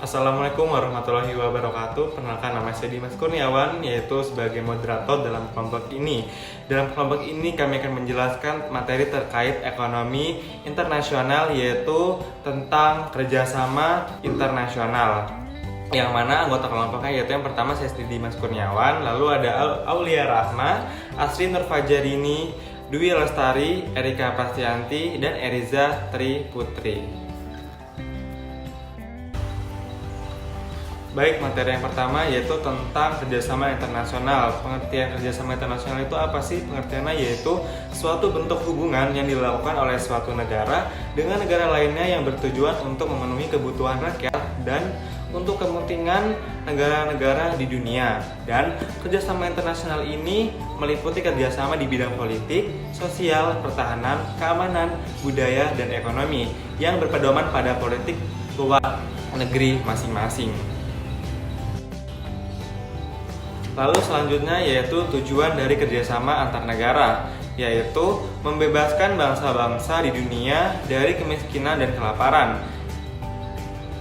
Assalamualaikum warahmatullahi wabarakatuh. Perkenalkan, nama saya Dimas Kurniawan, yaitu sebagai moderator dalam kelompok ini. Dalam kelompok ini kami akan menjelaskan materi terkait ekonomi internasional, yaitu tentang kerjasama internasional. Yang mana anggota kelompoknya yaitu yang pertama saya sendiri Dimas Kurniawan, lalu ada Aulia Rahma, Asri Nurfajarini, Dwi Lestari, Erika Prastianti, dan Eriza Tri Putri. Baik, materi yang pertama yaitu tentang kerjasama internasional. Pengertian kerjasama internasional itu apa sih? Pengertiannya yaitu suatu bentuk hubungan yang dilakukan oleh suatu negara dengan negara lainnya yang bertujuan untuk memenuhi kebutuhan rakyat dan untuk kepentingan negara-negara di dunia. Dan kerjasama internasional ini meliputi kerjasama di bidang politik, sosial, pertahanan, keamanan, budaya, dan ekonomi yang berpedoman pada politik luar negeri masing-masing. Lalu selanjutnya yaitu tujuan dari kerjasama antar negara, yaitu membebaskan bangsa-bangsa di dunia dari kemiskinan dan kelaparan.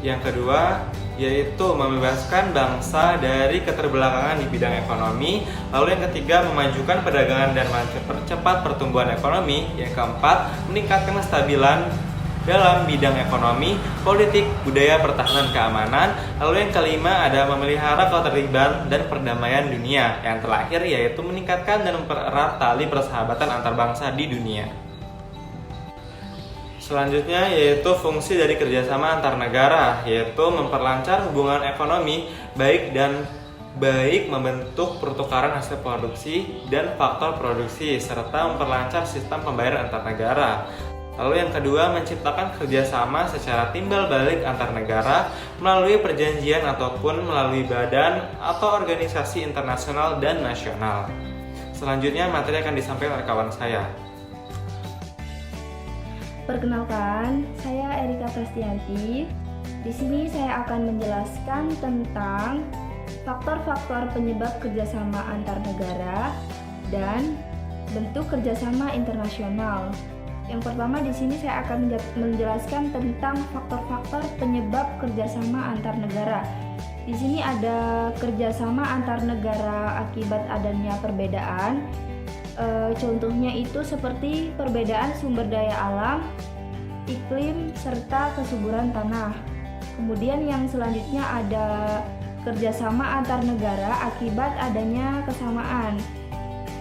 Yang kedua yaitu membebaskan bangsa dari keterbelakangan di bidang ekonomi. Lalu yang ketiga memajukan perdagangan dan mempercepat pertumbuhan ekonomi. Yang keempat meningkatkan kestabilan dalam bidang ekonomi, politik, budaya, pertahanan, keamanan. Lalu yang kelima ada memelihara ketertiban dan perdamaian dunia. Yang terakhir yaitu meningkatkan dan mempererat tali persahabatan antar bangsa di dunia. Selanjutnya yaitu fungsi dari kerjasama antar negara, yaitu memperlancar hubungan ekonomi baik membentuk pertukaran hasil produksi dan faktor produksi, serta memperlancar sistem pembayaran antar negara. Lalu yang kedua, menciptakan kerjasama secara timbal balik antar negara melalui perjanjian ataupun melalui badan atau organisasi internasional dan nasional. Selanjutnya materi akan disampaikan oleh kawan saya. Perkenalkan, saya Erika Prastianti. Di sini saya akan menjelaskan tentang faktor-faktor penyebab kerjasama antar negara dan bentuk kerjasama internasional. Yang pertama di sini saya akan menjelaskan tentang faktor-faktor penyebab kerjasama antar negara. Di sini ada kerjasama antar negara akibat adanya perbedaan. Contohnya itu seperti perbedaan sumber daya alam, iklim, serta kesuburan tanah. Kemudian yang selanjutnya ada kerjasama antar negara akibat adanya kesamaan.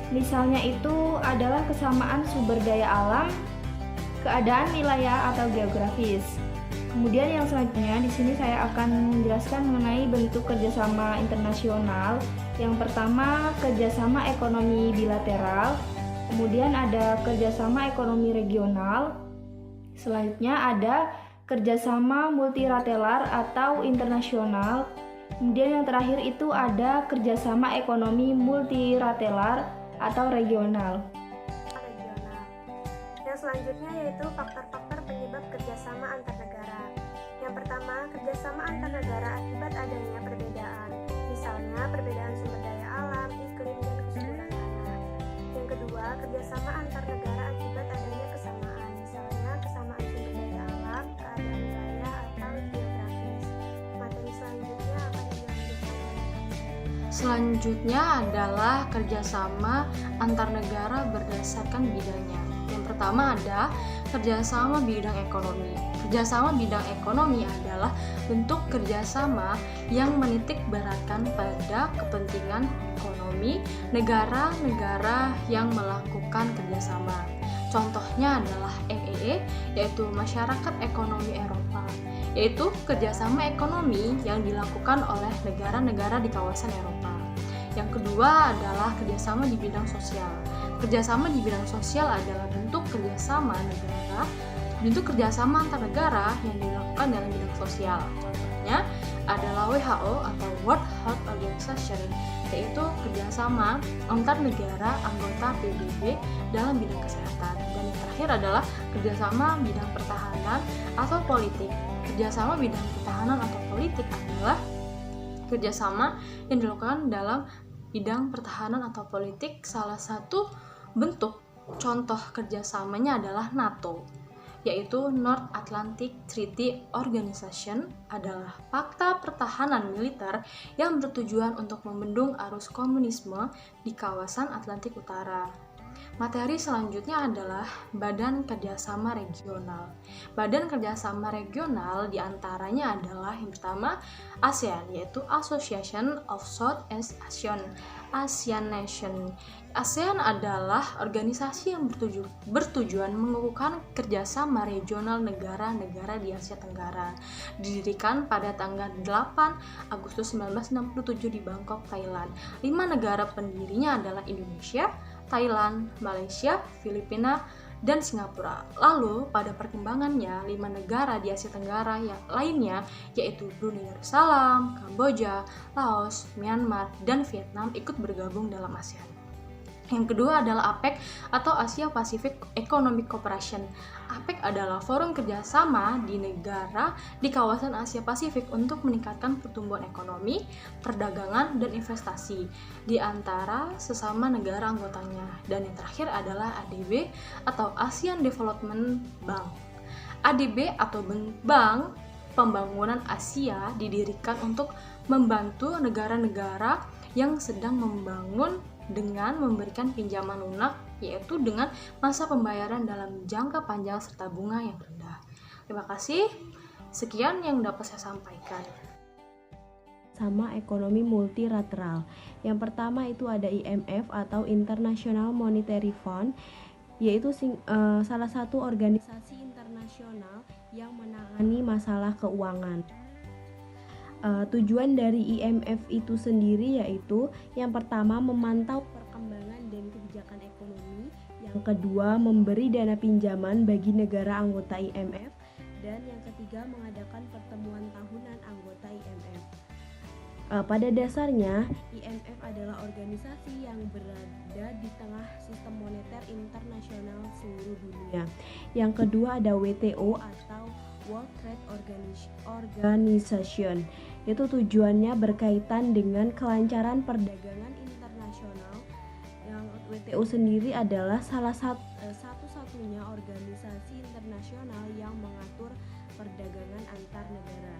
Misalnya itu adalah kesamaan sumber daya alam, keadaan wilayah atau geografis. Kemudian yang selanjutnya di sini saya akan menjelaskan mengenai bentuk kerjasama internasional. Yang pertama kerjasama ekonomi bilateral, kemudian ada kerjasama ekonomi regional, selanjutnya ada kerjasama multilateral atau internasional, kemudian yang terakhir itu ada kerjasama ekonomi multilateral atau regional. Yang selanjutnya yaitu faktor-faktor penyebab kerjasama antar negara. Yang pertama, kerjasama antar negara akibat adanya perbedaan, misalnya perbedaan sumber daya alam, iklim, dan kesuburan tanah. Yang kedua, kerjasama antar negara akibat adanya kesamaan, misalnya kesamaan sumber daya alam, keadaan wilayah, atau geografis. Materi selanjutnya akan dilanjutkan oleh saya. Selanjutnya adalah kerjasama antar negara berdasarkan bidangnya. Yang pertama ada kerjasama bidang ekonomi. Kerjasama bidang ekonomi adalah bentuk kerjasama yang menitik beratkan pada kepentingan ekonomi negara-negara yang melakukan kerjasama. Contohnya adalah MAE, yaitu Masyarakat Ekonomi Eropa, yaitu kerjasama ekonomi yang dilakukan oleh negara-negara di kawasan Eropa. Yang kedua adalah kerjasama di bidang sosial. Kerjasama di bidang sosial adalah bentuk kerjasama antar negara yang dilakukan dalam bidang sosial. Contohnya adalah WHO atau World Health Organization, yaitu kerjasama antar negara anggota PBB dalam bidang kesehatan. Dan yang terakhir adalah kerjasama bidang pertahanan atau politik. Kerjasama bidang pertahanan atau politik adalah kerjasama yang dilakukan dalam bidang pertahanan atau politik. Salah satu bentuk contoh kerjasamanya adalah NATO, yaitu North Atlantic Treaty Organization, adalah fakta pertahanan militer yang bertujuan untuk membendung arus komunisme di kawasan Atlantik Utara. Materi selanjutnya adalah Badan Kerjasama Regional. Badan Kerjasama Regional diantaranya adalah yang pertama ASEAN, yaitu Association of Southeast Asian Nation. ASEAN adalah organisasi yang bertujuan mengukuhkan kerjasama regional negara-negara di Asia Tenggara. Didirikan pada tanggal 8 Agustus 1967 di Bangkok, Thailand. 5 negara pendirinya adalah Indonesia, Thailand, Malaysia, Filipina, dan Singapura. Lalu pada perkembangannya 5 negara di Asia Tenggara yang lainnya yaitu Brunei Darussalam, Kamboja, Laos, Myanmar, dan Vietnam ikut bergabung dalam ASEAN. Yang kedua adalah APEC atau Asia Pacific Economic Cooperation. APEC adalah forum kerjasama di negara di kawasan Asia Pasifik untuk meningkatkan pertumbuhan ekonomi, perdagangan, dan investasi di antara sesama negara anggotanya. Dan yang terakhir adalah ADB atau ASEAN Development Bank. ADB atau Bank Pembangunan Asia didirikan untuk membantu negara-negara yang sedang membangun dengan memberikan pinjaman lunak, yaitu dengan masa pembayaran dalam jangka panjang serta bunga yang rendah. Terima kasih. Sekian yang dapat saya sampaikan. Sama ekonomi multilateral. Yang pertama itu ada IMF atau International Monetary Fund, yaitu salah satu organisasi internasional yang menangani masalah keuangan. Tujuan dari IMF itu sendiri yaitu yang pertama memantau perkembangan dan kebijakan ekonomi, yang kedua memberi dana pinjaman bagi negara anggota IMF, dan yang ketiga mengadakan pertemuan tahunan anggota IMF. Pada dasarnya IMF adalah organisasi yang berada di tengah sistem moneter internasional seluruh dunia. Yang kedua ada WTO atau World Trade Organization. Itu tujuannya berkaitan dengan kelancaran perdagangan internasional. Yang WTO sendiri adalah salah satu-satunya organisasi internasional yang mengatur perdagangan antar negara.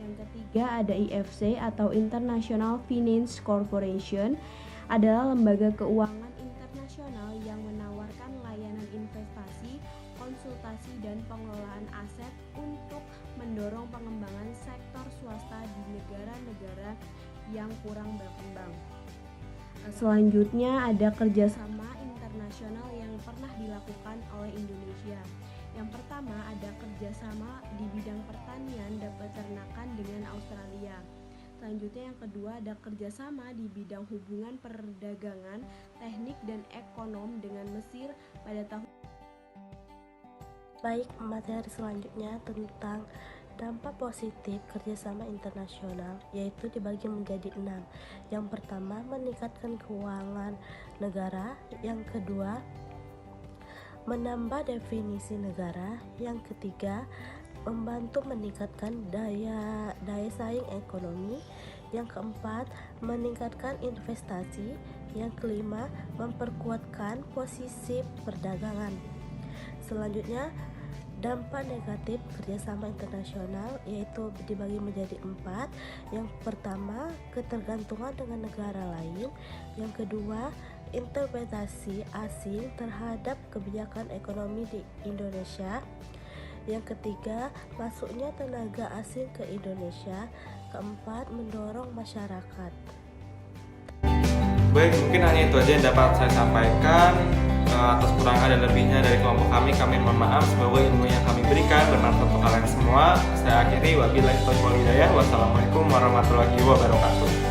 Yang ketiga ada IFC atau International Finance Corporation, adalah lembaga keuangan internasional yang menawarkan layanan investasi, konsultasi, dan pengelolaan aset untuk mendorong pengembangan sektor swasta di negara-negara yang kurang berkembang. Selanjutnya ada kerjasama internasional yang pernah dilakukan oleh Indonesia. Yang pertama ada kerjasama di bidang pertanian dan peternakan dengan Australia. Selanjutnya yang kedua ada kerjasama di bidang hubungan perdagangan, teknik, dan ekonom dengan Mesir pada tahun. Baik, materi selanjutnya tentang dampak positif kerjasama internasional, yaitu dibagi menjadi 6. Yang pertama, meningkatkan keuangan negara. Yang kedua, menambah definisi negara. Yang ketiga, membantu meningkatkan daya saing ekonomi. Yang keempat, meningkatkan investasi. Yang kelima, memperkuatkan posisi perdagangan. Selanjutnya, dampak negatif kerjasama internasional yaitu dibagi menjadi 4. Yang pertama, ketergantungan dengan negara lain. Yang kedua, interpretasi asing terhadap kebijakan ekonomi di Indonesia. Yang ketiga, masuknya tenaga asing ke Indonesia. Keempat, mendorong masyarakat. Baik, mungkin hanya itu aja yang dapat saya sampaikan. Atas kurangan dan lebihnya dari kelompok kami mohon maaf. Semoga ilmu yang kami berikan bermanfaat untuk kalian semua. Saya akhiri, wabillahi taufiq wal hidayah. Wassalamualaikum warahmatullahi wabarakatuh.